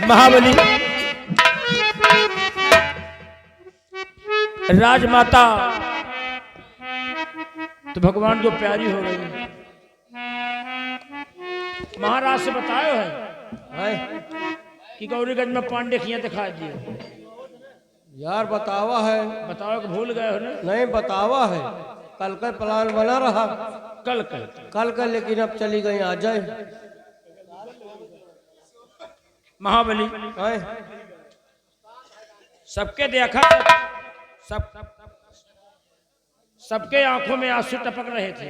महाबली राजमाता तो भगवान जो प्यारी हो गई, महाराज से बतायो है कि गौरीगंज में पांडे खिया दिखा दिए। यार बतावा है, बताओ कि भूल गए हो ना? नहीं बतावा है, कल का प्लान बना रहा, कल का लेकिन अब चली गई, आ जाए। महाबली सबके देखा, सबके आंखों में आंसू टपक रहे थे,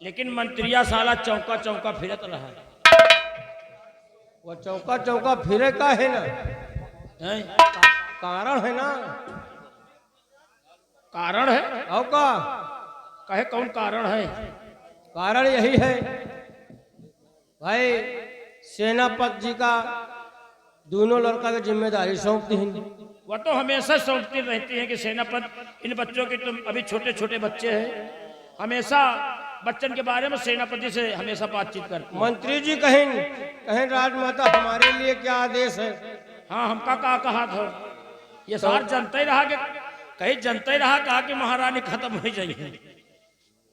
लेकिन मंत्रिया साला चौका चौका फिरत रहा। वो चौका चौका फिरे का है ना, कारण है ना, कारण है। और का कहे कौन कारण है? कारण यही है भाई, सेनापति जी का दोनों लड़का की जिम्मेदारी सौंप दी। वह तो हमेशा सौंपती रहती है कि सेनापति, इन बच्चों के तुम अभी छोटे छोटे बच्चे हैं, हमेशा बच्चन के बारे में सेनापति से हमेशा बातचीत करते। मंत्री जी कहें राजमाता हमारे लिए क्या आदेश है? हाँ, हमका कहा था ये सार जनता ही रहा कि कहीं जनता ही रहा, कहा कि महारानी खत्म हो जाइए।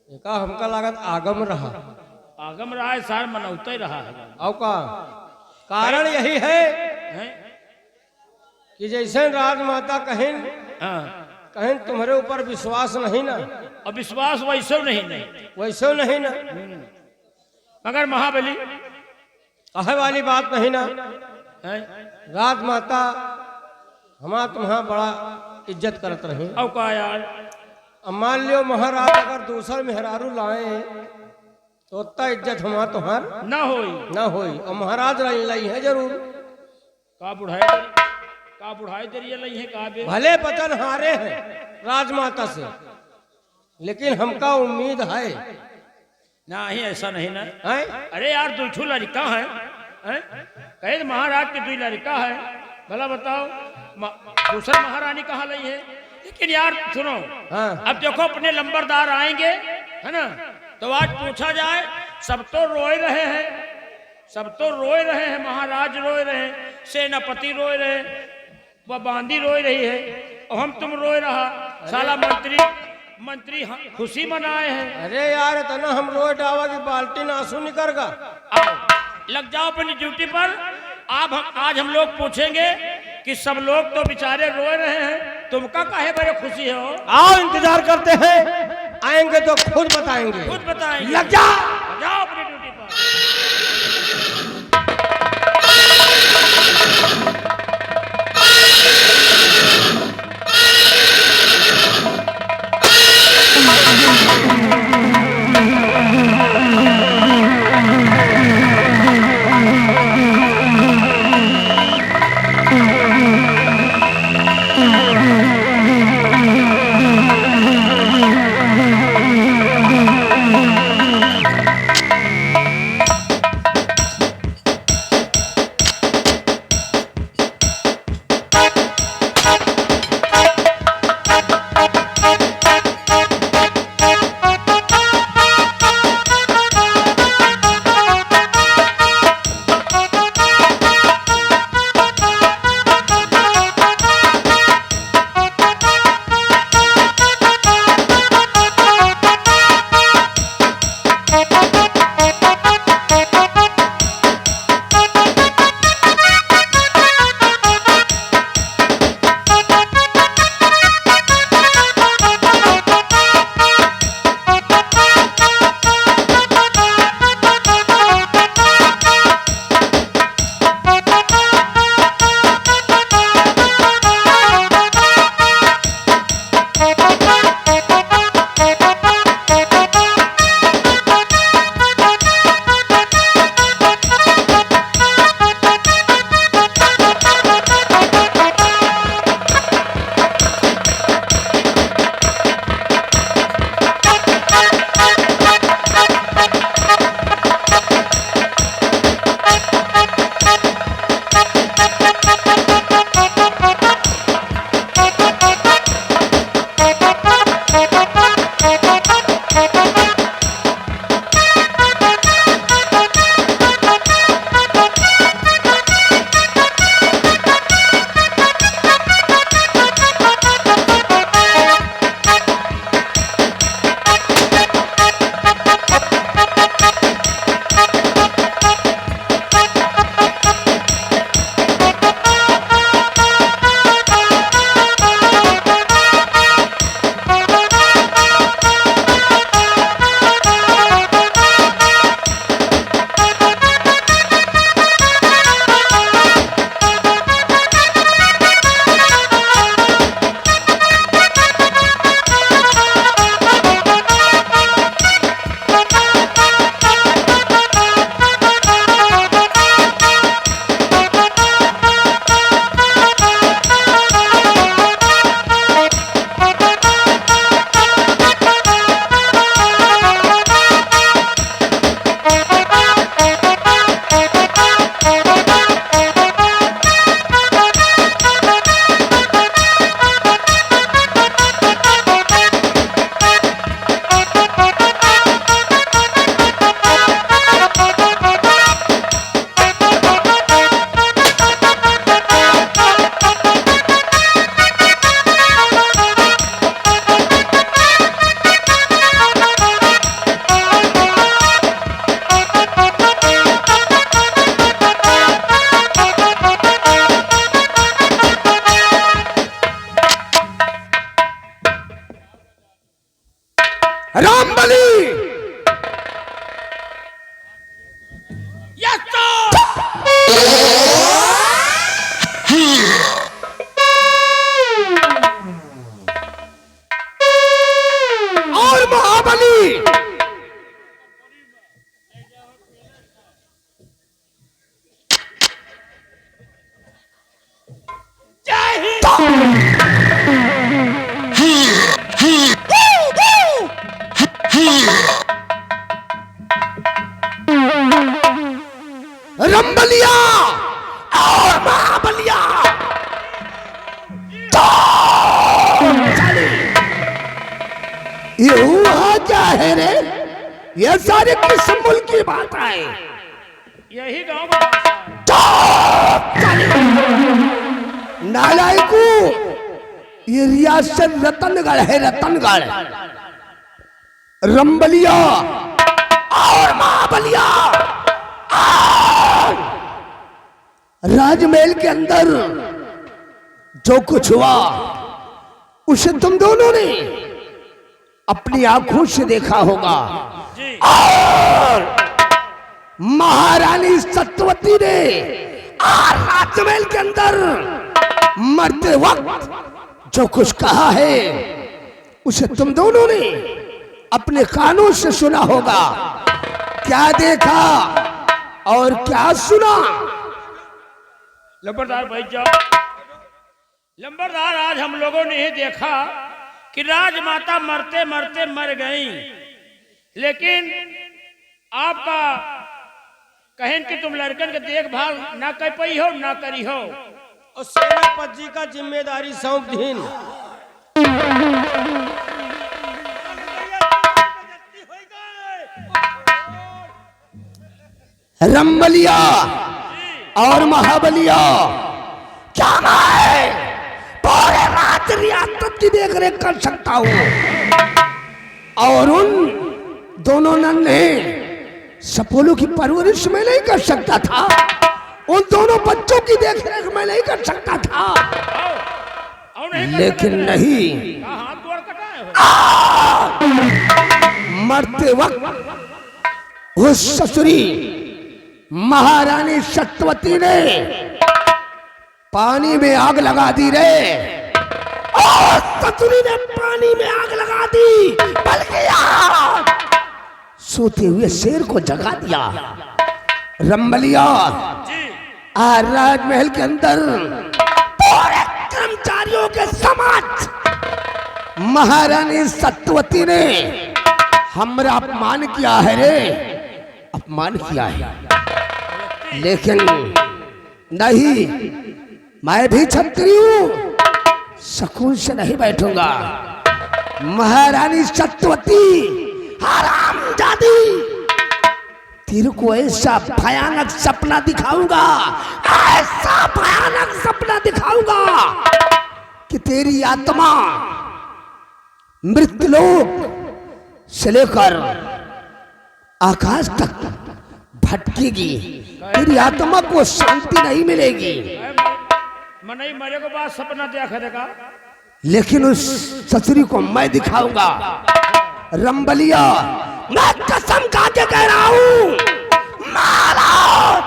का हमका लागत आगम रहा है, सार मनौता ही रहा है। और का कारण यही है कि जैसे राजमाता कहें तुम्हारे ऊपर विश्वास नहीं ना, और विश्वास वैसे नहीं ना, मगर महाबली कहे वाली बात नहीं ना। राजमाता हमारा तुम्हारा बड़ा इज्जत करत रहे। और का यार, अब मान लियो महाराज अगर दूसरा मेहरारू लाए तो उतना इज्जत हमारा तुम्हार ना होई, और महाराज लाई है जरूर। का बुढ़ाई दरिया लाई है, का भले बचन हारे हैं राजमाता से, लेकिन हमका उम्मीद है नहीं, ऐसा नहीं ना है? अरे यार दो लड़का है, कहे महाराज के दो लड़का है, भला बताओ दूसरा महारानी कहाँ लाई है? लेकिन यार सुनो, अब देखो अपने लंबरदार आएंगे है ना, तो आज पूछा जाए, सब तो रोए रहे हैं, महाराज रोए रहे, सेनापति रोए रहे, वह बांदी रोए रही है, और हम तुम रोए रहा, साला मंत्री खुशी मनाए हैं। अरे यार इतना हम रोए डावा की बाल्टी आंसू निकलगा। लग जाओ अपनी ड्यूटी पर। आज हम लोग पूछेंगे कि सब लोग तो बेचारे रोए रहे हैं, तुमका काहे बड़े खुशी हो? आओ इंतजार करते हैं, आएंगे तो खुद बताएंगे। लग जाओ अपनी ड्यूटी पर। रंबलिया और महाबलिया ये हुआ क्या है रे? ये सारे किस मुल्क की बात है? यही गांव का भाषा है। नालायकू, ये रियासत रतनगढ़ है, रतनगढ़। रंबलिया और महाबलिया राजमहल के अंदर जो कुछ हुआ उसे तुम दोनों ने अपनी आंखों से देखा होगा। और महारानी सत्यवती ने राजमहल के अंदर मरते वक्त जो कुछ कहा है उसे तुम दोनों ने अपने कानों से सुना होगा। क्या देखा और क्या सुना? लंबरदार भाई जाओ। लंबरदार, आज हम लोगों ने ये देखा कि राजमाता मरते मरते मर गई, लेकिन आपका कहें कि तुम लड़कन के देखभाल ना कर पाई हो, ना करी हो, और सेनापति जी का जिम्मेदारी सौंप दीन। रंबलिया और महाबलिया, क्या मैं पूरे रात रियासत की देख रेख कर सकता हूं और उन दोनों नन्हे सपोलों की परवरिश में नहीं कर सकता था? उन दोनों बच्चों की देख रेख में नहीं कर सकता था? लेकिन नहीं, हाथ द्वार कटा है। मरते वक्त उस ससुरी महारानी सत्यवती ने पानी में आग लगा दी रे। और ससुरी ने पानी में आग लगा दी, बल्कि सोते हुए शेर को जगा दिया। रंबलिया राजमहल के अंदर पूरे कर्मचारियों के समक्ष महारानी सत्यवती ने हमरा अपमान किया है रे, अपमान किया है। लेकिन नहीं, मैं भी छत्री हूं, सुकून से नहीं बैठूंगा। महारानी सत्यवती हरामजादी, तेरे को ऐसा भयानक सपना दिखाऊंगा, ऐसा भयानक सपना दिखाऊंगा कि तेरी आत्मा मृत्युलोक से लेकर आकाश तक भटकेगी, तेरी आत्मा को शांति नहीं मिलेगी। मने मरे के बाद सपना देखा देगा, लेकिन उस ससुरी को मैं दिखाऊंगा। रंबलिया, मैं कसम खा के कह रहा हूं, महाराज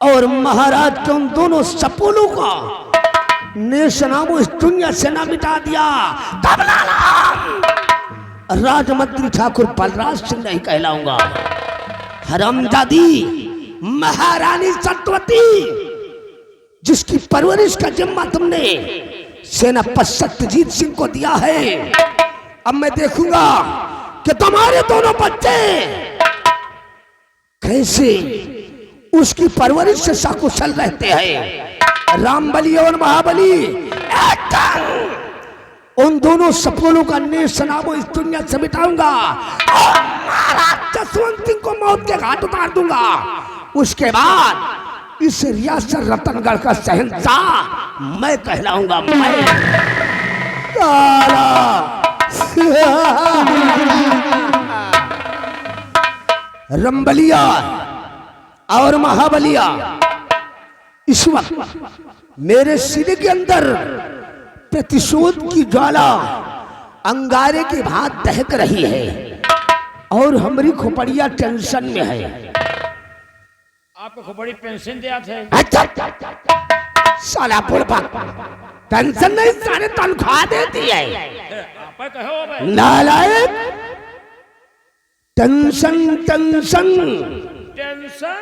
और महाराज के उन दोनों सपूलों का नेशनामो इस दुनिया से ना मिटा दिया, तब नाम राजमंत्री ठाकुर बलराज सिंह नहीं कहलाऊंगा। हरामजादी महारानी सत्यवती, जिसकी परवरिश का जिम्मा तुमने सेनापति सत्यजीत सिंह को दिया है, अब मैं देखूंगा कि तुम्हारे दोनों बच्चे कैसे उसकी परवरिश से सकुशल रहते हैं। रामबली और महाबली, उन दोनों सपूलों का नेशनामो इस दुनिया से मिटाऊंगा और महाराज जसवंत सिंह को मौत के घाट उतार दूंगा। उसके बाद इस रियासत रतनगढ़ का शहंशाह मैं कहलाऊंगा। मैं रंबलिया और महाबलिया, इस वक्त मेरे सीने के अंदर प्रतिशोध की ज्वाला अंगारे की भांति दहक रही है और हमारी खोपड़िया टेंशन में है। आपको खोपड़ी पेंशन दिया थे? साला बुढ़ा पेंशन नहीं, सारे तनख्वाह देती है। आप कहो भाई, नालायक, टेंशन टेंशन टेंशन।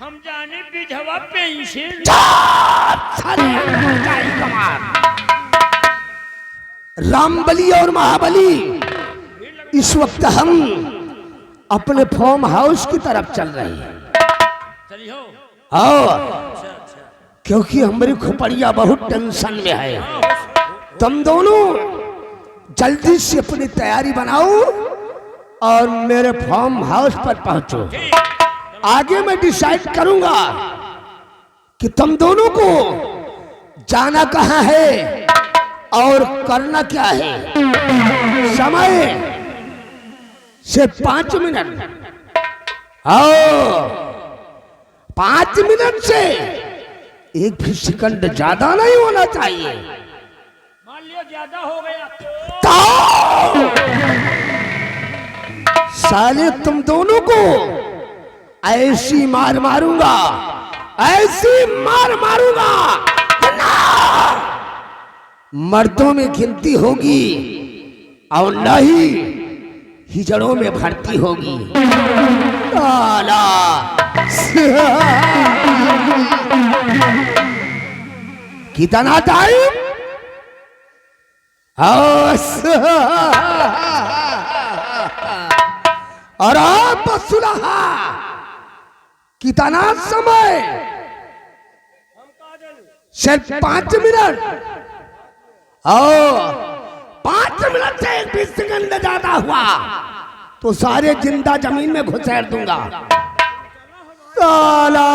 हम जाने विधवा पेंशन। रामबली और महाबली, इस वक्त हम अपने फार्म हाउस की तरफ चल रही है। चलिए हो। और क्योंकि हमारी खोपड़िया बहुत टेंशन में है, तुम दोनों जल्दी से अपनी तैयारी बनाओ और मेरे फार्म हाउस पर पहुंचो। आगे मैं डिसाइड करूंगा कि तुम दोनों को जाना कहां है और करना क्या है। समय से 5 मिनट, आओ 5 मिनट से एक भी सेकंड ज्यादा नहीं होना चाहिए। मान लिया ज्यादा हो गया तो साले तुम दोनों को ऐसी मार मारूंगा, ऐसी मार मारूंगा ना मर्दों में गिनती होगी और नहीं हिजड़ों में भर्ती होगी। आला कितना टाइम? और आप सुलहा कितना समय? सिर्फ 5 मिनट। और 5 मिनट से 20 सेकंड ज्यादा हुआ तो सारे जिंदा जमीन में घुसेड़ दूंगा। साला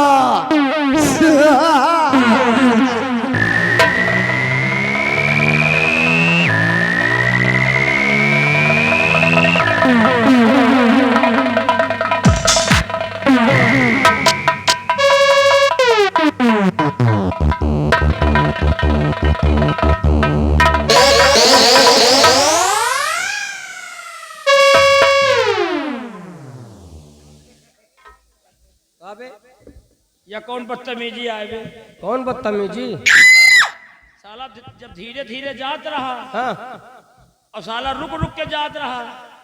या कौन बदतमीजी आए बे? कौन बदतमीजी? साला जब धीरे धीरे जात रहा हाँ। और साला रुक रुक के जात रहा,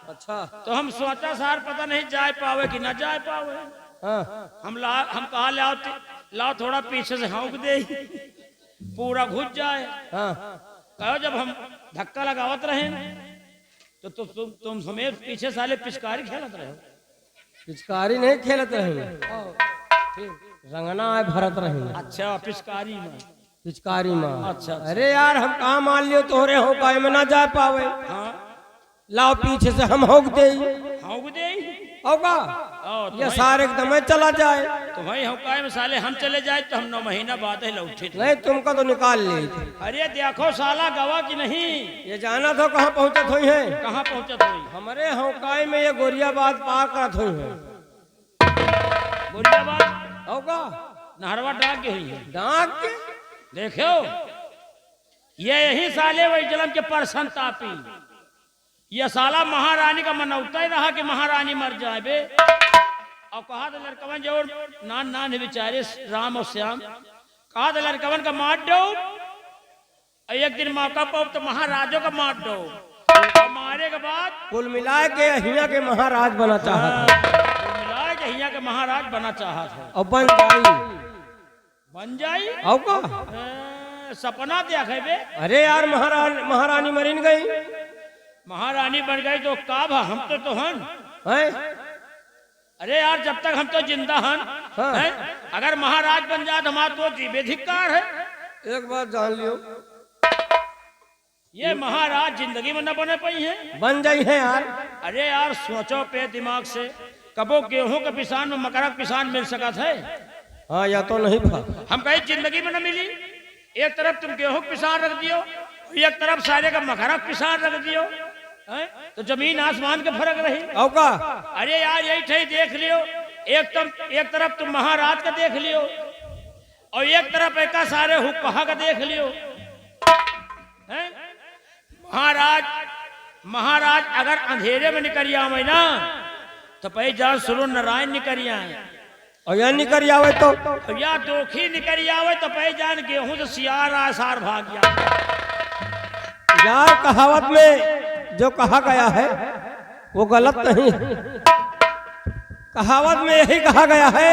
अच्छा। तो हम सोचा सार पता नहीं जाए पावे कि ना जाए पावे। हाँ। हम कहा लाओ थोड़ा पीछे से हाँक दे पूरा घुस जाए। हाँ। कहो जब हम धक्का लगावत रहे तो तुम समेत पीछे साले पिचकारी खेलत रहे। पिचकारी नहीं खेलत रही, रंगना है भरत रही। अच्छा पिचकारी में। पिचकारी माँ। अच्छा। अरे यार हम कहाँ मान लियो तोहरे हो पाए में ना जा पावे। हाँ लाओ पीछे से हम होक दे। हाँक दे होगा ये सारे एकदम चला जाए। तो भाई हौकाए में साले हम चले जाए तो हम 9 महीना बाद ही लौटे थे। नहीं तुमको तो निकाल ली थी। अरे देखो साला गवा की नहीं। ये जाना था कहाँ पहुँचत हुई है? कहाँ पहुँचत हुई? हमारे हौकाई में ये गोरियाबाद पार करत हुई है। गोरियाबाद होगा नहरवा डाक के हुई है। डाक के देखो ये यही साले वही जलम के परसन तापी। ये साला महारानी का मनौता ही रहा कि महारानी मर जाए बे। और कहा था लड़कवन जो नान बेचारे राम और श्याम, कहा था लड़कवन का मार दो। एक दिन मौका पाओ तो महाराजों का मार दो। और मारे के बाद कुल मिलाए के हिया के महाराज बना चाहा था। कुल मिलाए के हिया के महाराज बना चाहा था। और बन जाई होगा। सपना देखे बे। अरे यार महारानी मरीन गई। महारानी बन गई तो का भा हम तो हन है? अरे यार जब तक हम तो जिंदा हन हाँ। है? अगर महाराज बन जाए तो हमारा तो जीवे धिक्कार है। एक बात जान लियो, ये महाराज जिंदगी में न बने पाई है। बन जाई है यार। अरे यार सोचो पे दिमाग से, कबो गेहूं का किसान में मकरा का किसान मिल सका था? हाँ या तो नहीं था। हम कहीं जिंदगी में न मिली। एक तरफ तुम गेहूं किसान रख दियो, एक तरफ सारे का मकरा किसान रख दियो, तो जमीन आसमान के फर्क रही। होगा। अरे यार यही थे देख लियो। एक तरफ तुम महाराज का देख लियो और एक तरफ एक सारे हुक्का का देख लियो। महाराज अगर अंधेरे में निकल आवे ना तो पहले जान सुनो नारायण निकल आए, और या निकल आवे तो या दोखी निकल आवे तो पहले जान गेहूं से सियार आसार भाग गया। यार कहावत में जो कहा गया है वो गलत नहीं है। कहावत में यही कहा गया है,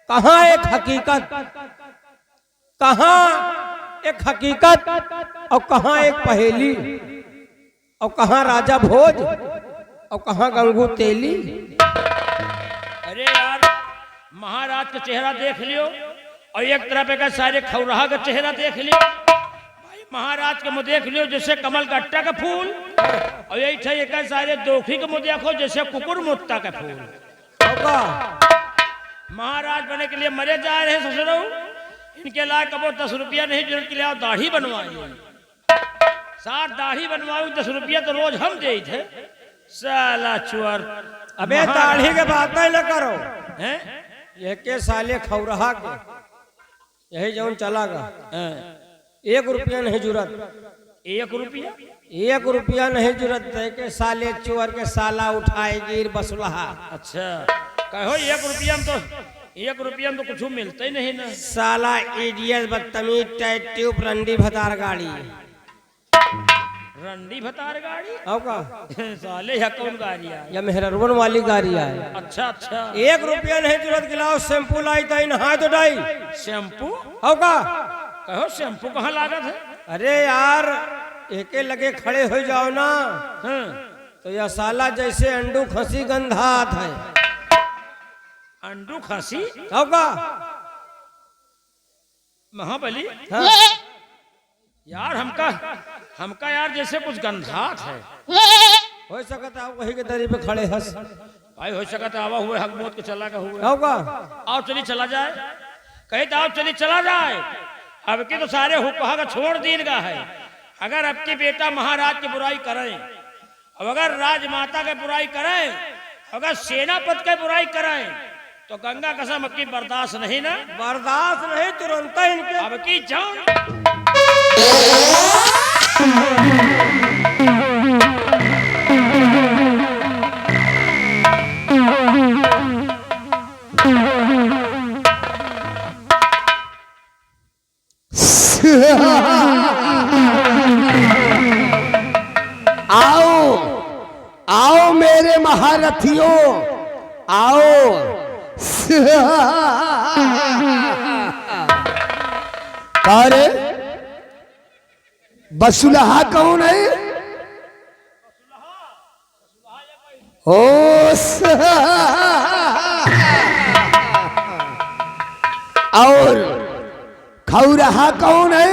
कहाँ एक हकीकत, कहाँ एक हकीकत और कहाँ एक पहेली और कहाँ राजा भोज। और कहाँ गंगू तेली? अरे यार महाराज का चेहरा देख लियो और एक तरफ का सारे खौराहा का चेहरा देख लियो। भाई महाराज का मुँह देख लियो जैसे कमल गट्टा का फूल, और यही थे एक सारे दोखी का मुँह देखो जैसे कुकुर मुत्ता का फूल। महाराज बने के लिए मरे जा रहे ससुरो, इनके लायक अब 10 रुपया नहीं जरूरत के लिए आओ दाढ़ी बनवाई। 60 दाढ़ी बनवाई 10 रुपया तो रोज हम दे थे। साला चुअर। अबे दाढ़ी के बात न करो, हैं? ये के साले खौरहा के यही जौन चलागा। 1 रुपया नहीं जरूरत। 1 रुपया? 1 रुपया नहीं जरूरत है के साले चुअर के साला उठाए गिर बसुलहा। अच्छा कहो 1 रुपया में तो 1 रुपया में तो कुछ मिलता ही नहीं ना। साला इडियट बदतमीज टाइट ट्यूब रंडी भतार गाड़ी। रंडी भतार गाड़ी? आओ का साले यह कौन गाड़ी है? या मेहरबन वाली गाड़ी है। अच्छा अच्छा 1 रुपया नहीं जरूरत गिलाओ शैम्पू लाई तई नहा तो डाई। शैम्पू? आओ का कहो शैम्पू कहाँ लागत है? अरे यार एके लगे खड़े हो जाओ ना। हाँ। तो यह साला जैसे अंडू खसी गंधात है। अंडू खांसी? आओ का महाबली हाँ? यार हमका यार जैसे कुछ गंधात है। हो सकता है वही के दरी पे खड़े हंस। भाई हो सका तो आवा हुए हक मौत के चला का हुए। आओ का आओ चली चला जाए। कहे तो आओ चली चला जाए। अब की तो सारे हुक्का का छोड़ दीन का है। अगर आपकी बेटा महाराज की बुराई करें, अब अगर राजमाता की बुराई करें, अगर सेनापति की बुराई करें, तो गंगा कसम अब की बर्दाश्त नहीं ना। बर्दाश्त नहीं तुरंत इनके अब की जान। आओ आओ मेरे महारथियों आओ। अरे बसुलहा कौन है? ओ और खौरहा कौन है?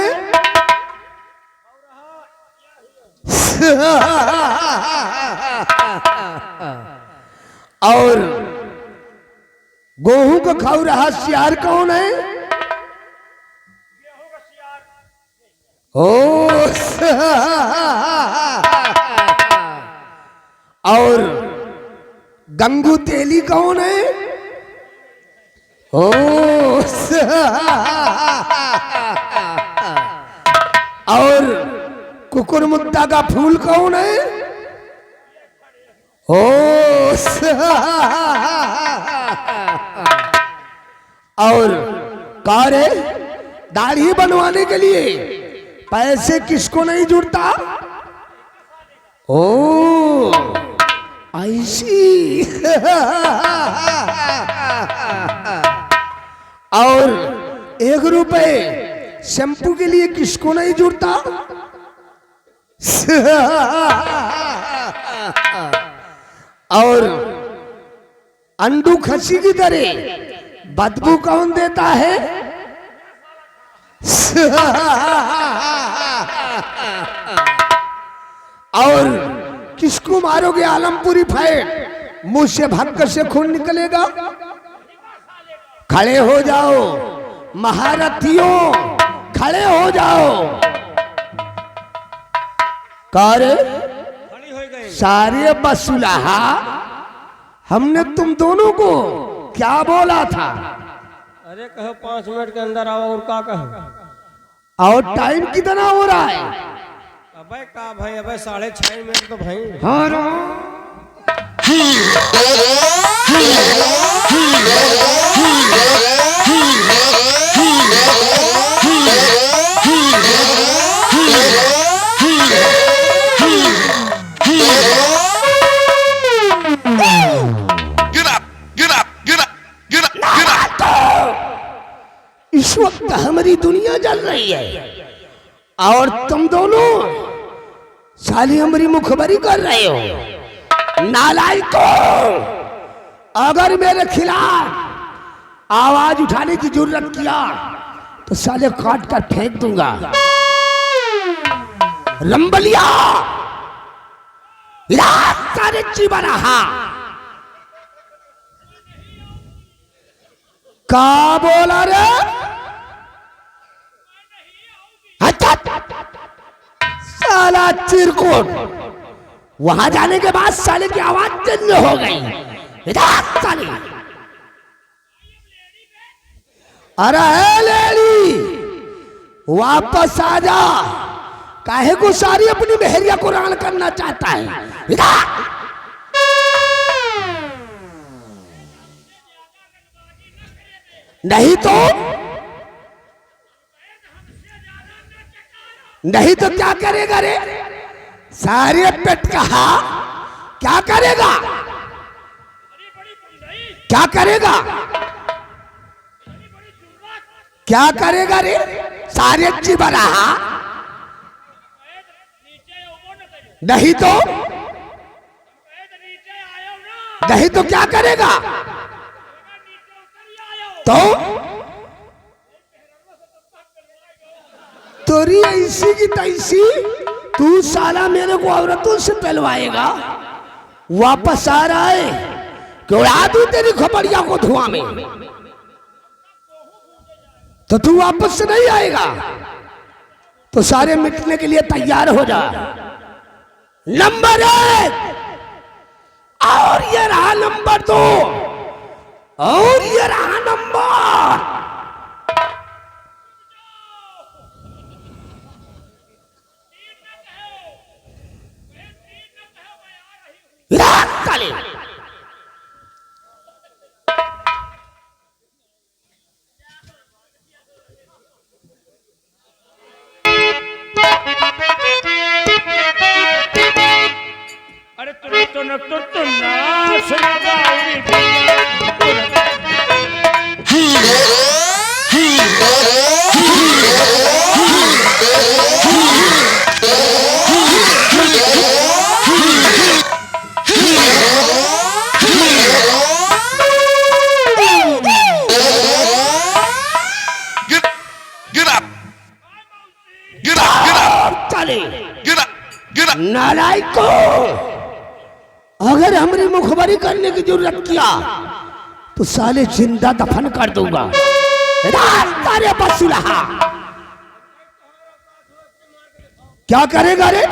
और गेहूं का खौरहा सियार कौन है? ओ और गंगू तेली कौन है? ओ और कुकुर मुद्दा का फूल कौन है? ओ और कारे दाढ़ी बनवाने के लिए पैसे किसको नहीं जुड़ता? ओ ऐसी। और 1 रुपए शैम्पू के लिए किसको नहीं जुड़ता? और अंडू खसी की तरह बदबू कौन देता है? और किसको मारोगे आलमपुरी फाइट? मुंह से भक्कर से खून निकलेगा। खड़े हो जाओ महारथियों, खड़े हो जाओ। कार्य खड़ी हो गई। सारे बसुलहा हमने तुम दोनों को क्या बोला था? अरे कहो 5 मिनट के अंदर आओ। और का कहो? और टाइम कितना हो रहा है? अबे का भाई अबे 6.5 मिनट तो भाई। इस वक्त हमारी दुनिया जल रही है और तुम दोनों साली हमारी मुखबरी कर रहे हो। नालायकों, अगर मेरे खिलाफ आवाज उठाने की जरूरत किया तो साले काट कर फेंक दूंगा। रंबलिया सारे जीवन रहा। का बोला रे? अच्छा, साला चिरकुट, वहां जाने के बाद साले की आवाज चेंज हो गई। साले, अरे लेडी वापस आ जा, काहे को सारी अपनी बहरिया को रान करना चाहता है? नहीं तो क्या करेगा रे? सारे पेट कहा क्या करेगा? क्या करेगा? क्या करेगा रे? सारे जीवन रहा। नहीं तो क्या करेगा? तोरी ऐसी की तैसी, तू साला मेरे को औरतों से पहलवाएगा? वापस आ रहा है कि उड़ा दूं तेरी खोपड़िया को धुआं में? तो तू वापस से नहीं आएगा तो सारे मिटने के लिए तैयार हो जा। नंबर 1 और ये रहा नंबर 2 और ये रहा नंबर। काले अरे तो ना सुना नालायकों, अगर हमरी मुखबरी करने की जरूरत किया तो साले जिंदा दफन कर दूंगा। तारे बसुलहा, क्या करेगा रे?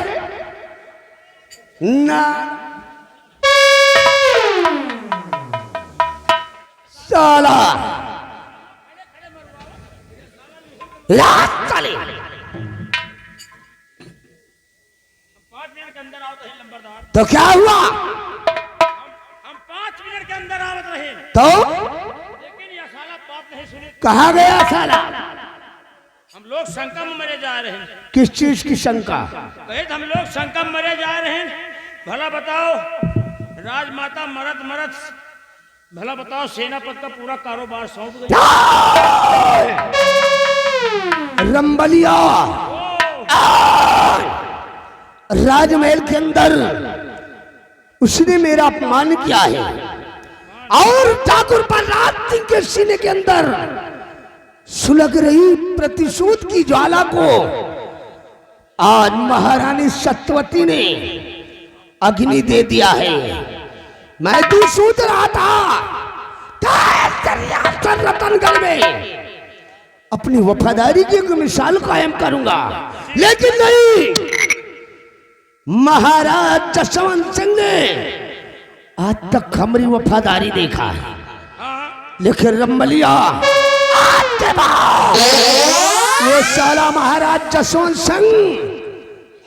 ना साला साले तो क्या हुआ? हम 5 मिनट के अंदर आवत रहे तो लेकिन यह साला बात नहीं सुनी। कहा गया साला? हम लोग शंका में मरे जा रहे हैं। किस चीज की शंका? कहे हम लोग शंका में मरे जा रहे हैं। भला बताओ राजमाता मरत भला बताओ सेनापति का पूरा कारोबार सौंप गया। रंबलिया राजमहल के अंदर उसने मेरा अपमान किया है और ठाकुर प्रहलाद सिंह के सीने के अंदर सुलग रही प्रतिशोध की ज्वाला को आज महारानी सत्यवती ने अग्नि दे दिया है। मैं तो सोच रहा था रतनगढ़ में अपनी वफादारी की एक मिसाल कायम करूंगा, लेकिन नहीं। महाराज जसवंत सिंह ने आज तक हमारी वफादारी देखा है, लेकिन रंबलिया आज के बाद ये साला महाराज जसवंत सिंह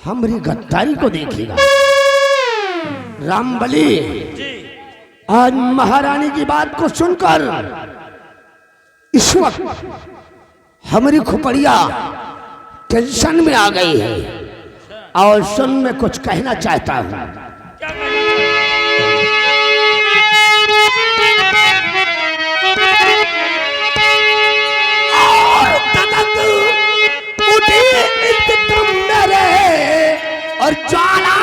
हमारी गद्दारी को देखेगा। रामबली आज महारानी की बात को सुनकर इस वक्त हमारी खोपड़िया टेंशन में आ गई है और सुन मैं कुछ कहना चाहता हूं। और तक उठी मेरे और ज्वाला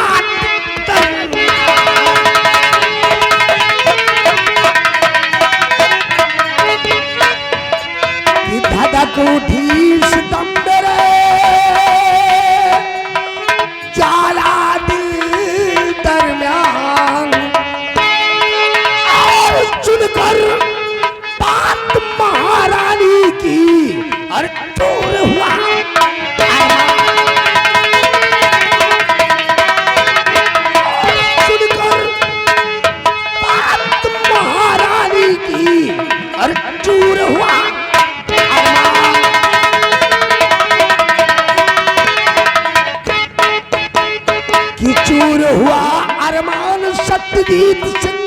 चूर हुआ कि चूर हुआ अरमान सत्यजीत सिंह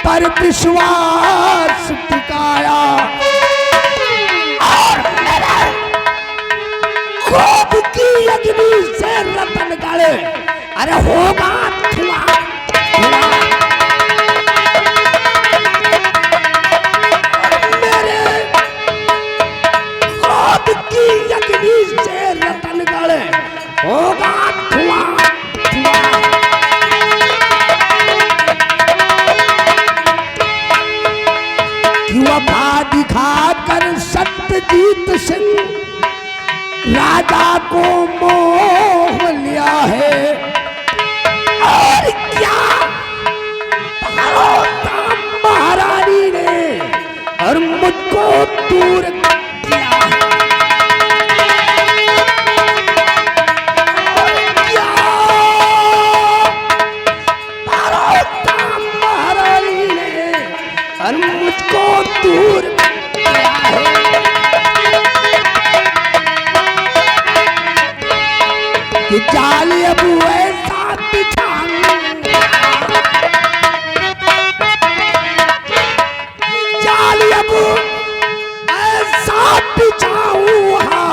पर विश्वास टिकाया और मेरे क्रोध की अग्नि से रतन गढ़े अरे होगा धुआं धुआं मेरे क्रोध की अग्नि से रतन गढ़े होगा धुआं धुआं वफा दिखाकर सत्यजीत सिंह राजा को मोह लिया है और क्या महारानी ने और मुझको दूर किया और क्या महारानी ने और मुझको दूर किया है कि जाल अबू ऐसा बिछाऊंगा जाल अबू ऐसा बिछाऊंगा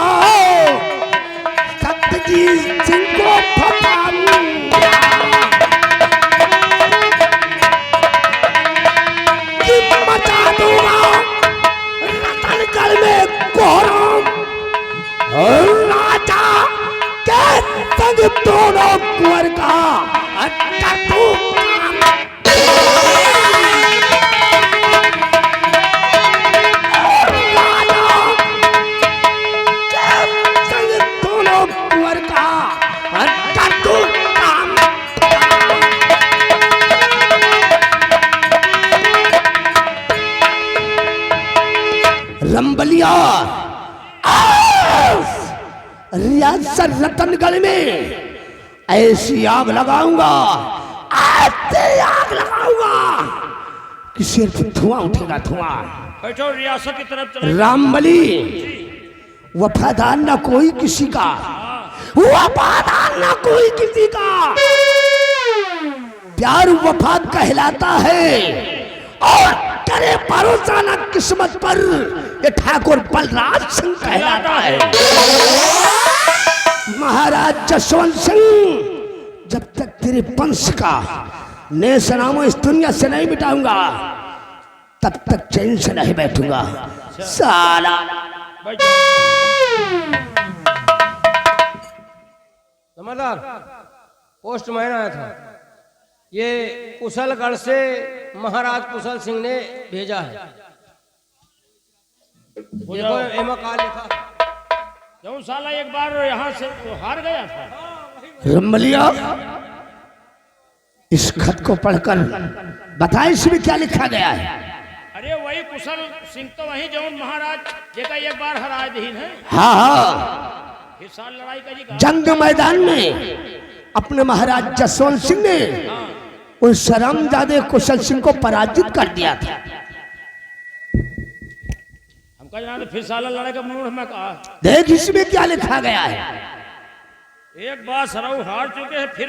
सत्यजीत सिंह को फसाऊंगा कि मचा दूंगा रतनगढ़ में कोहराम और राजा के संग दोनों कुंवर का रंबलिया रियासत रतनगढ़ में ऐसी आग लगाऊंगा ऐसी आग लगाऊंगा कि सिर्फ धुआं उठेगा धुआं। बैठो रियासत की तरफ चले। रामबली वफादार ना कोई किसी का वफादार ना कोई किसी का प्यार वफाद कहलाता है और करे भरोसा ना किस्मत पर ये ठाकुर बलराज सिंह कहलाता है। महाराज जसवंत सिंह जब तक तेरे वंश का नेशनामो इस दुनिया से नहीं मिटाऊंगा तब तक चैन से नहीं बैठूंगा साला। समझदार पोस्ट मैन आया था, ये कुशलगढ़ से महाराज कुशल सिंह ने भेजा है। देखो एमा का लिखा, जो साला एक बार यहाँ से हार गया था। रमलिया इस खत को पढ़कर बताएं इसमें क्या लिखा गया है। अरे वही कुशल सिंह तो वही जो महाराज जेका एक बार हराए दीन है। हाँ हाँ, इस साल लड़ाई करी जंग मैदान में अपने महाराज जसवंत सिंह ने उस शरमजादे कुशल सिंह को पराजित कर दिया था। हमका जाना फिर साला लड़ाई का मूड में कहा। देख इसमें क्या लिखा गया है। एक बार सरऊ हार चुके हैं फिर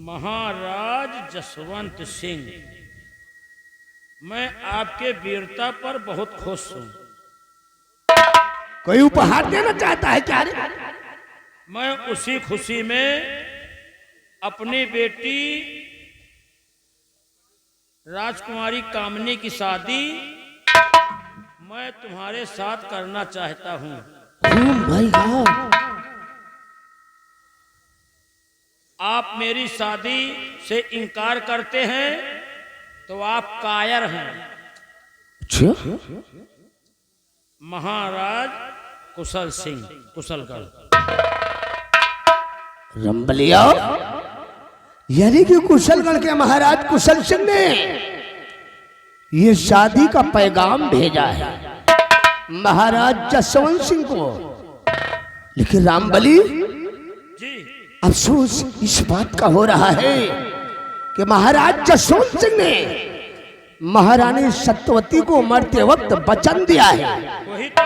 महाराज जसवंत सिंह, मैं आपके वीरता पर बहुत खुश हूं। कोई उपहार देना चाहता है क्या रे? मैं उसी खुशी में अपनी बेटी राजकुमारी कामनी की शादी मैं तुम्हारे साथ करना चाहता हूं। ओह माय गॉड, आप मेरी शादी से इनकार करते हैं तो आप कायर हैं। अच्छा, महाराज कुशल सिंह कुशलगढ़। रंबलिया यानी कि कुशलगढ़ के महाराज कुशल सिंह ने ये शादी का पैगाम भेजा है महाराज जसवंत सिंह को। लेकिन रामबली जी अफसोस इस बात का हो रहा है कि महाराज जसवंत सिंह ने महारानी सत्यवती को मरते वक्त वचन दिया है वही तो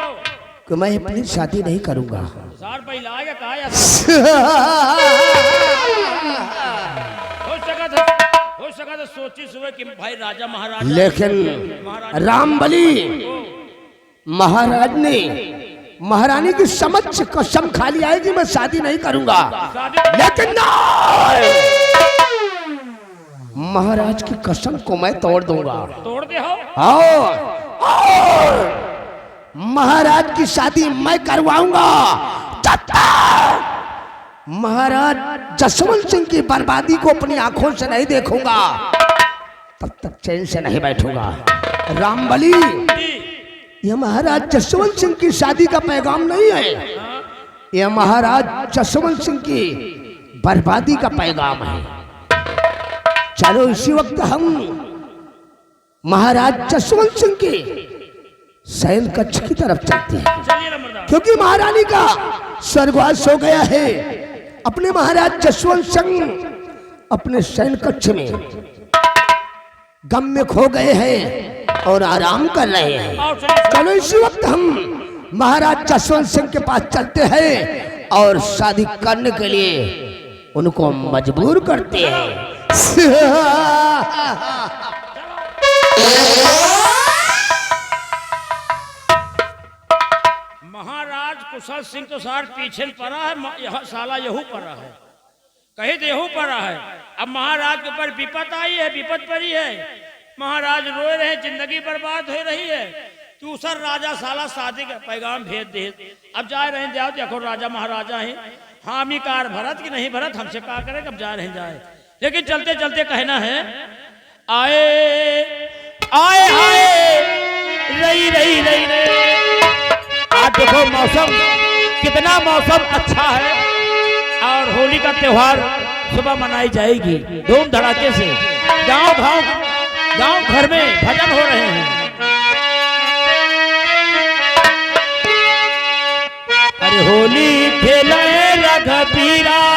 कि मैं अपनी शादी नहीं करूंगा। सार पहला आया कहा या हो सका तो सोची सुबह कि भाई राजा महाराज, लेकिन रामबली महाराज ने महारानी की समक्ष कसम खा लिया है कि मैं शादी नहीं करूंगा। लेकिन नहीं, महाराज की कसम को मैं तोड़ दूंगा। तोड़ दे हो और महाराज की शादी मैं करवाऊंगा। जब तक महाराज जसवंत सिंह की बर्बादी को अपनी आंखों से नहीं देखूंगा तब तक चैन से नहीं बैठूंगा। रामबली, यह महाराज जसवंत सिंह की शादी का पैगाम नहीं है, यह महाराज जसवंत सिंह की बर्बादी का पैगाम है। चलो इसी वक्त हम महाराज जसवंत सिंह के शयन कक्ष की तरफ चलते हैं, चलिए नंबरदार। क्योंकि महारानी का स्वर्गवास हो गया है। अपने महाराज जसवंत सिंह अपने शयन कक्ष में गम में खो गए हैं और आराम कर रहे हैं। आओ चलिए। चलो इसी वक्त हम महाराज जसवंत सिंह के पास चलते हैं और शादी करने के लिए उनको मजबूर करते हैं। महाराज कुशल सिंह तो सार पीछे पड़ा है, यह साला यहू पड़ा है, कहे तो यहू पड़ा है। अब महाराज के ऊपर विपत आई है, विपत पड़ी है, महाराज रोए रहे, जिंदगी बर्बाद हो रही है। दूसर राजा साला शादी का पैगाम भेज दे। अब जा रहे हैं, जाओ देखो राजा महाराजा हैं, हामी कार भरत की नहीं भरत, हमसे कहा करे कब जा रहे हैं जाए। लेकिन चलते चलते कहना है आए आए आए रही रही रही रही। आज देखो मौसम कितना मौसम अच्छा है और होली का त्योहार सुबह मनाई जाएगी धूम धड़ाके से। गांव घर में भजन हो रहे हैं। अरे होली खेले रघबीरा